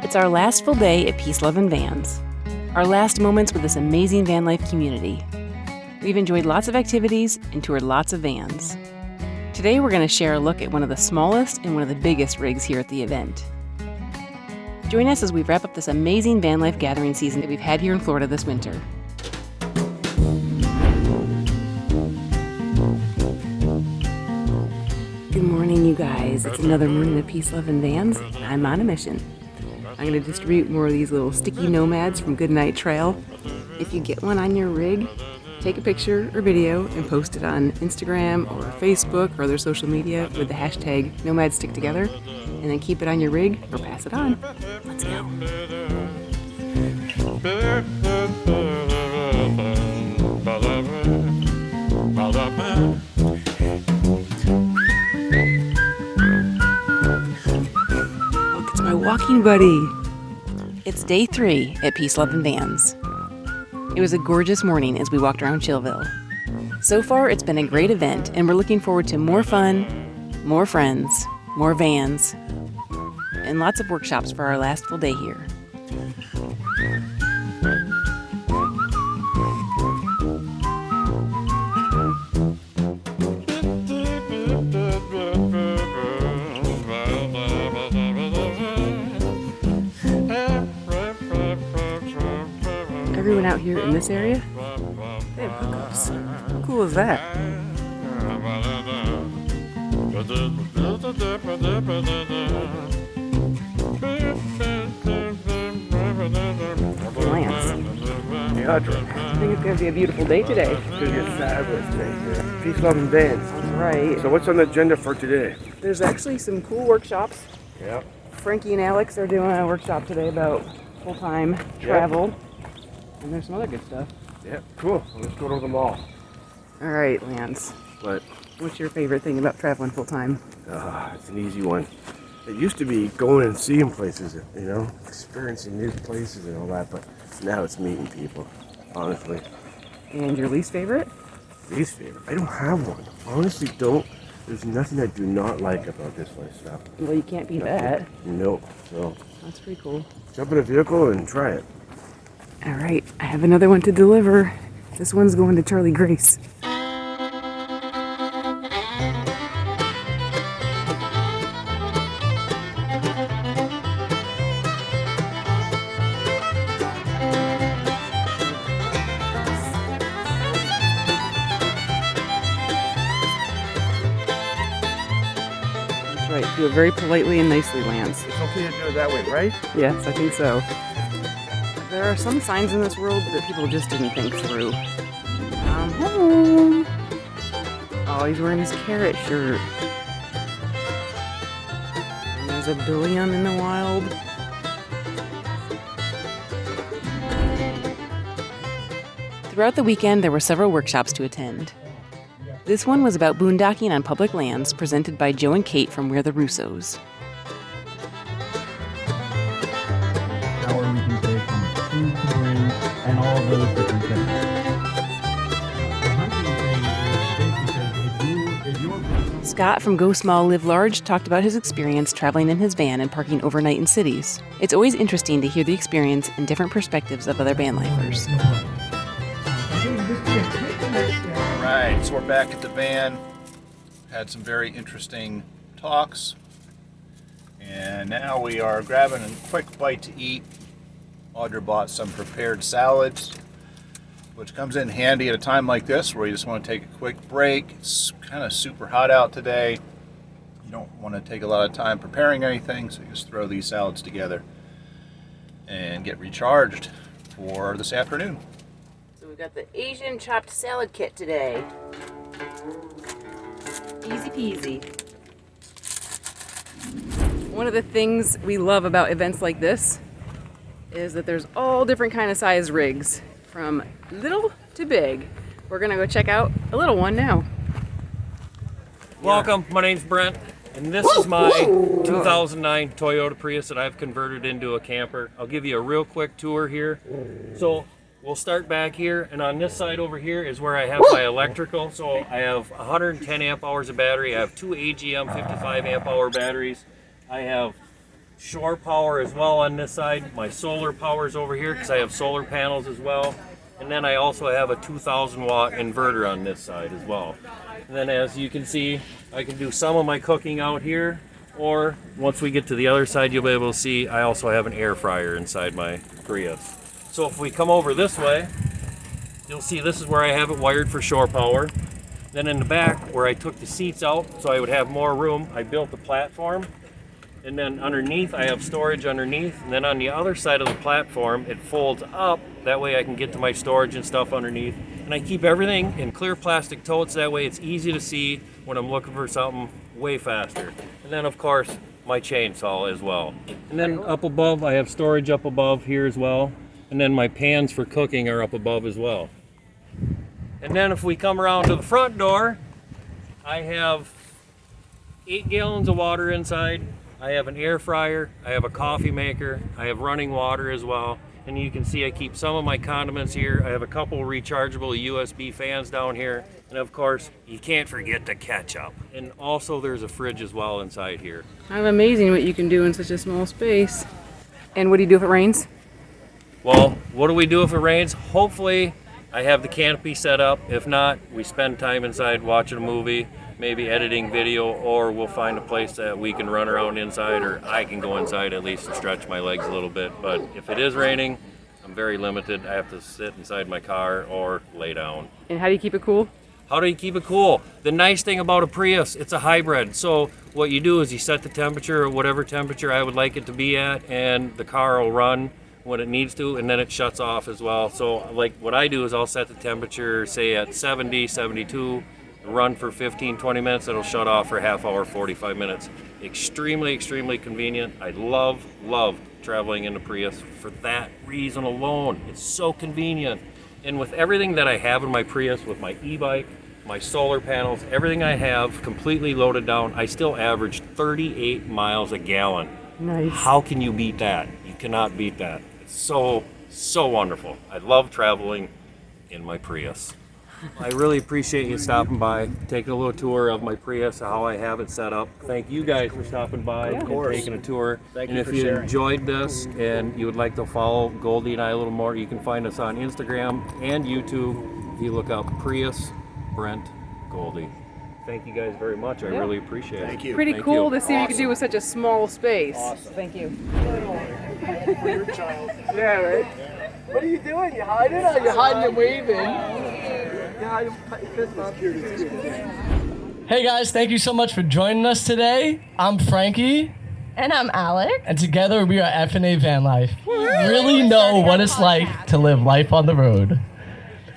It's our last full day at Peace, Love, and Vans. Our last moments with this amazing van life community. We've enjoyed lots of activities and toured lots of vans. Today we're going to share a look at one of the smallest and one of the biggest rigs here at the event. Join us as we wrap up this amazing van life gathering season that we've had here in Florida this winter. Good morning, you guys. It's another morning of Peace, Love, and Vans. I'm on a mission. I'm going to distribute more of these little sticky nomads from Goodnight Trail. If you get one on your rig, take a picture or video and post it on Instagram or Facebook or other social media with the hashtag #NomadStickTogether, and then keep it on your rig or pass it on. Let's go. Look, it's my walking buddy. It's day 3 at Peace, Love, and Vans. It was a gorgeous morning as we walked around Chillville. So far, it's been a great event, and we're looking forward to more fun, more friends, more vans, and lots of workshops for our last full day here. Everyone out here in this area, they have hookups. How cool is that? Lance. Yeah, I think it's going to be a beautiful day today. It's going to be a fabulous day here. Peace, Love, and Vans. That's right. So what's on the agenda for today? There's actually some cool workshops. Yeah. Frankie and Alex are doing a workshop today about full-time travel. And there's some other good stuff. Yeah, cool. Let's go to the mall. All right, Lance. But what's your favorite thing about traveling full-time? it's an easy one. It used to be going and seeing places, experiencing new places and all that, but now it's meeting people, honestly. And your least favorite? Least favorite? I don't have one. Honestly, don't. There's nothing I do not like about this lifestyle. Well, you can't beat that. No. So That's pretty cool. jump in a vehicle and try it. All right, I have another one to deliver. This one's going to Charlie Grace. That's right, do it very politely and nicely, Lance. It's okay to do it that way, right? Yes, I think so. There are some signs in this world that people just didn't think through. I'm home. Oh, he's wearing his carrot shirt. And there's a billion in the wild. Throughout the weekend, there were several workshops to attend. This one was about boondocking on public lands, presented by Joe and Kate from We're the Russos. And all those different things. Scott from Go Small Live Large talked about his experience traveling in his van and parking overnight in cities. It's always interesting to hear the experience and different perspectives of other van lifers. Alright, so we're back at the van. Had some very interesting talks. And now we are grabbing a quick bite to eat. Audra bought some prepared salads, which comes in handy at a time like this where you just want to take a quick break. It's kind of super hot out today. You don't want to take a lot of time preparing anything, so you just throw these salads together and get recharged for this afternoon. So we've got the Asian chopped salad kit today. Easy peasy. One of the things we love about events like this is that there's all different kind of size rigs, from little to big. We're gonna go check out a little one now. Welcome, my name's Brent, and this is my 2009 Toyota Prius that I've converted into a camper. I'll give you a real quick tour here. So we'll start back here, and on this side over here is where I have my electrical. So I have 110 amp hours of battery. I have two AGM 55 amp hour batteries. I have shore power as well on this side. My solar power is over here because I have solar panels as well. And then I also have a 2,000 watt inverter on this side as well. And then as you can see, I can do some of my cooking out here, or once we get to the other side, you'll be able to see I also have an air fryer inside my Prius. So if we come over this way, you'll see this is where I have it wired for shore power. Then in the back, where I took the seats out so I would have more room, I built a platform. And then underneath, I have storage underneath. And then on the other side of the platform, it folds up. That way I can get to my storage and stuff underneath. And I keep everything in clear plastic totes. That way it's easy to see when I'm looking for something way faster. And then, of course, my chainsaw as well. And then up above, I have storage up above here as well. And then my pans for cooking are up above as well. And then if we come around to the front door, I have 8 gallons of water inside. I have an air fryer, I have a coffee maker, I have running water as well. And you can see I keep some of my condiments here. I have a couple rechargeable USB fans down here. And of course, you can't forget the ketchup. And also there's a fridge as well inside here. Kind of amazing what you can do in such a small space. And what do you do if it rains? Well, what do we do if it rains? Hopefully I have the canopy set up. If not, we spend time inside watching a movie, maybe editing video, or we'll find a place that we can run around inside, or I can go inside at least and stretch my legs a little bit. But if it is raining, I'm very limited. I have to sit inside my car or lay down. And how do you keep it cool? How do you keep it cool? The nice thing about a Prius, it's a hybrid. So what you do is you set the temperature at whatever temperature I would like it to be at, and the car will run when it needs to, and then it shuts off as well. So like what I do is I'll set the temperature, say at 70, 72, run for 15-20 minutes. It'll shut off for a half hour, 45 minutes. Extremely convenient. I love traveling in the Prius for that reason alone. It's so convenient. And with everything that I have in my Prius, with my e-bike, my solar panels, everything I have completely loaded down, I still average 38 miles a gallon. Nice. How can you beat that? You cannot beat that. It's so wonderful. I love traveling in my Prius. I really appreciate you stopping by, taking a little tour of my Prius, how I have it set up. Thank you guys for stopping by and taking a tour. Thank and you if for you sharing. enjoyed this and you would like to follow Goldie and I a little more, you can find us on Instagram and YouTube if you look up Prius Brent Goldie. Thank you guys very much. I really appreciate it. Thank you. Pretty Thank cool you. to see what you can do with such a small space. Awesome. Thank you. For your child. Yeah, right? What are you doing? You hiding? Or you hiding and waving? Yeah, you fist bump. Hey guys, thank you so much for joining us today. I'm Frankie, And I'm Alex. and together we are FnA Van Life. We really know what it's like to live life on the road.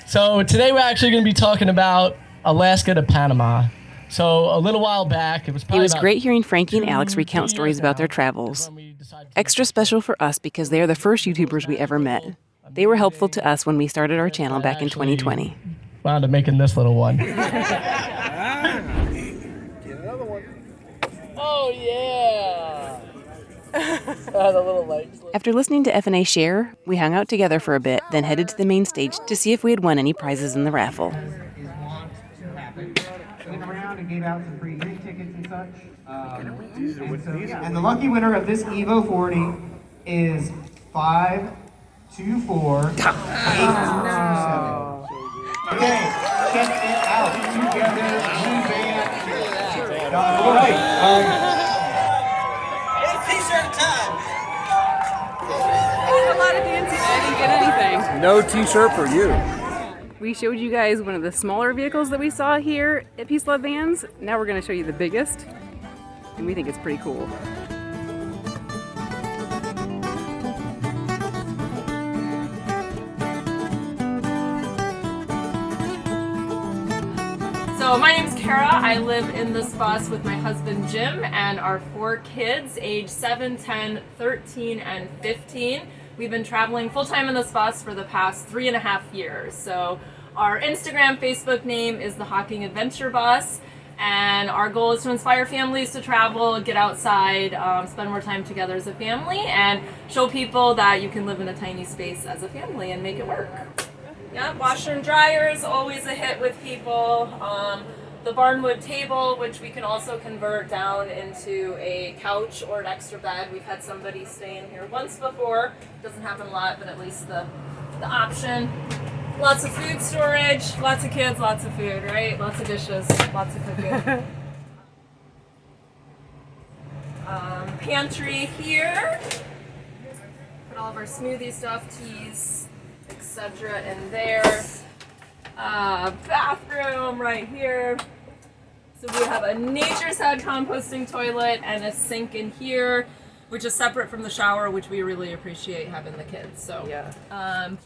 So today we're actually going to be talking about Alaska to Panama. So a little while back, it was It probably was about great hearing Frankie and Alex 2 recount years stories about their now, travels. when we decided to Extra special for us because they are the first YouTubers we ever met. They were helpful to us when we started our channel back in 2020. wound up making this little one. Oh, yeah. The little legs. After listening to FnA share, we hung out together for a bit, then headed to the main stage to see if we had won any prizes in the raffle. Went around and gave out some free drink tickets and such. And the lucky winner of this Evo 40 is 524-827. Okay, check it out together. Blue band. All right. A lot of dancing. I didn't get anything. No t-shirt for you. We showed you guys one of the smaller vehicles that we saw here at Peace Love Vans. Now we're going to show you the biggest, and we think it's pretty cool. So my name's Kara. I live in this bus with my husband Jim and our 4 kids, age 7, 10, 13, and 15. We've been traveling full-time in this bus for the past 3.5 years. So our Instagram, Facebook name is the Hawking Adventure Bus, and our goal is to inspire families to travel, get outside, spend more time together as a family, and show people that you can live in a tiny space as a family and make it work. Yeah, washer and dryer is always a hit with people. the barnwood table, which we can also convert down into a couch or an extra bed. We've had somebody stay in here once before. Doesn't happen a lot, but at least the option. Lots of food storage, lots of kids, lots of food, right? Lots of dishes, lots of cooking. Pantry here. Put all of our smoothie stuff, teas, etc. in there. Bathroom right here. So we have a Nature's Head composting toilet and a sink in here, which is separate from the shower, which we really appreciate having the kids. So yeah.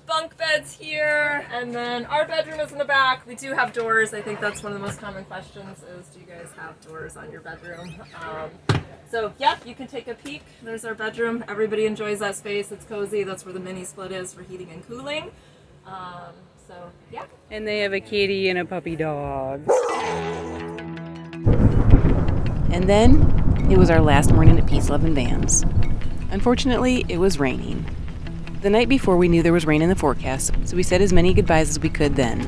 Bunk beds here, and then our bedroom is in the back. We do have doors. I think that's one of the most common questions is, do you guys have doors on your bedroom? So yeah, you can take a peek. There's our bedroom. Everybody enjoys that space. It's cozy. That's where the mini split is for heating and cooling. So yeah. And they have a kitty and a puppy dog. And then it was our last morning at Peace, Love, and Vans. Unfortunately, it was raining. The night before, we knew there was rain in the forecast, so we said as many goodbyes as we could then.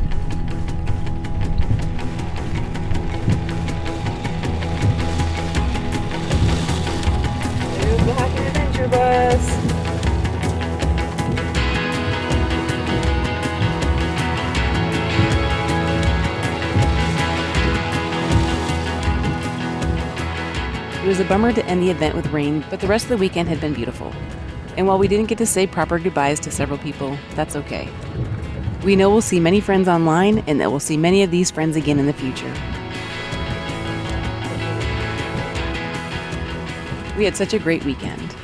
There's the Hockey Adventure Bus. It was a bummer to end the event with rain, but the rest of the weekend had been beautiful. And while we didn't get to say proper goodbyes to several people, that's okay. We know we'll see many friends online and that we'll see many of these friends again in the future. We had such a great weekend.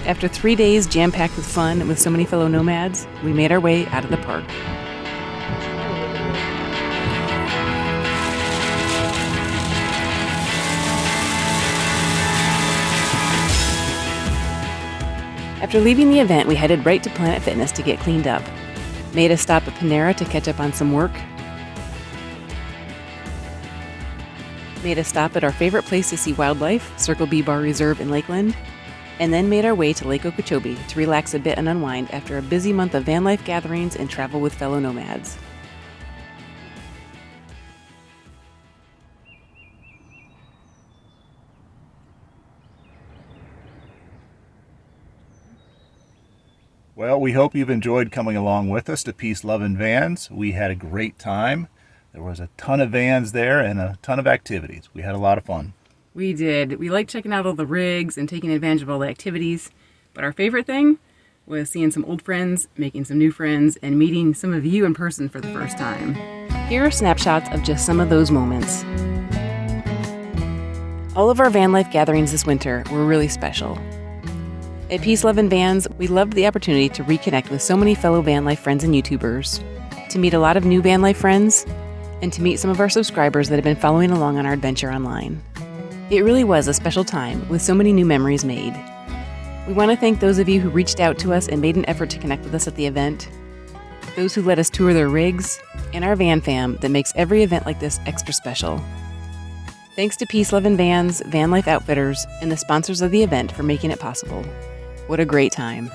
After 3 days jam-packed with fun with so many fellow nomads, we made our way out of the park. After leaving the event, we headed right to Planet Fitness to get cleaned up. Made a stop at Panera to catch up on some work. Made a stop at our favorite place to see wildlife, Circle B Bar Reserve in Lakeland. And then made our way to Lake Okeechobee to relax a bit and unwind after a busy month of van life gatherings and travel with fellow nomads. Well, we hope you've enjoyed coming along with us to Peace, Love, and Vans. We had a great time. There was a ton of vans there and a ton of activities. We had a lot of fun. We did. We liked checking out all the rigs and taking advantage of all the activities. But our favorite thing was seeing some old friends, making some new friends, and meeting some of you in person for the first time. Here are snapshots of just some of those moments. All of our van life gatherings this winter were really special. At Peace, Love, and Vans, we loved the opportunity to reconnect with so many fellow van life friends and YouTubers, to meet a lot of new van life friends, and to meet some of our subscribers that have been following along on our adventure online. It really was a special time with so many new memories made. We want to thank those of you who reached out to us and made an effort to connect with us at the event, those who let us tour their rigs, and our van fam that makes every event like this extra special. Thanks to Peace, Love, and Vans, Van Life Outfitters, and the sponsors of the event for making it possible. What a great time.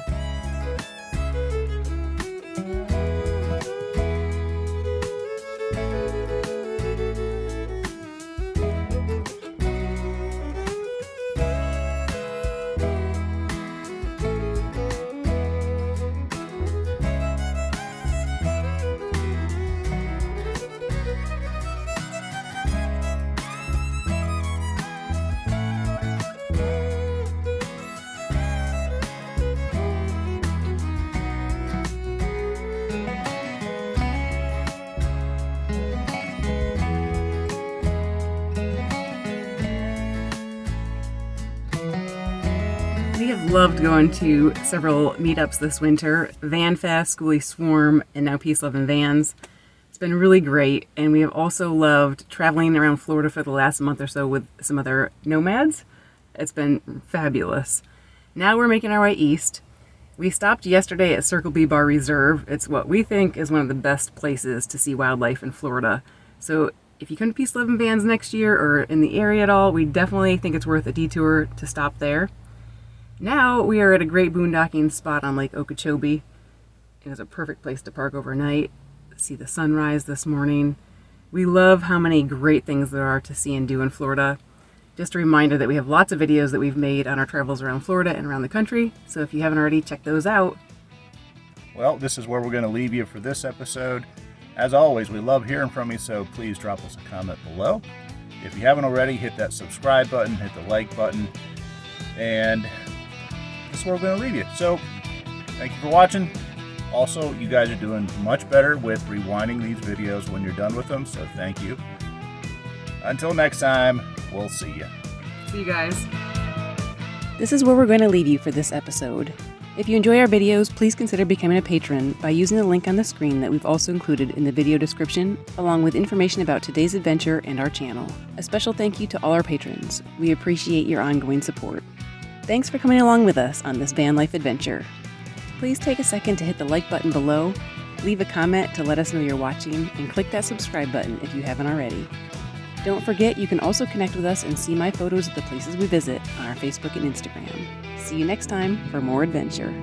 We have loved going to several meetups this winter, Van Fest, Skoolie Swarm, and now Peace, Love, and Vans. It's been really great, and we have also loved traveling around Florida for the last month or so with some other nomads. It's been fabulous. Now we're making our way east. We stopped yesterday at Circle B Bar Reserve. It's what we think is one of the best places to see wildlife in Florida. So if you come to Peace, Love, and Vans next year or in the area at all, we definitely think it's worth a detour to stop there. Now we are at a great boondocking spot on Lake Okeechobee. It is a perfect place to park overnight, see the sunrise this morning. We love how many great things there are to see and do in Florida. Just a reminder that we have lots of videos that we've made on our travels around Florida and around the country, so if you haven't already, check those out. Well, this is where we're going to leave you for this episode. As always, we love hearing from you, so please drop us a comment below. If you haven't already, hit that subscribe button, hit the like button, and this is where we're going to leave you. So, thank you for watching. Also, you guys are doing much better with rewinding these videos when you're done with them, so thank you. Until next time, we'll see you. See you guys. This is where we're going to leave you for this episode. If you enjoy our videos, please consider becoming a patron by using the link on the screen that we've also included in the video description, along with information about today's adventure and our channel. A special thank you to all our patrons. We appreciate your ongoing support. Thanks for coming along with us on this van life adventure. Please take a second to hit the like button below, leave a comment to let us know you're watching, and click that subscribe button if you haven't already. Don't forget, you can also connect with us and see my photos of the places we visit on our Facebook and Instagram. See you next time for more adventure.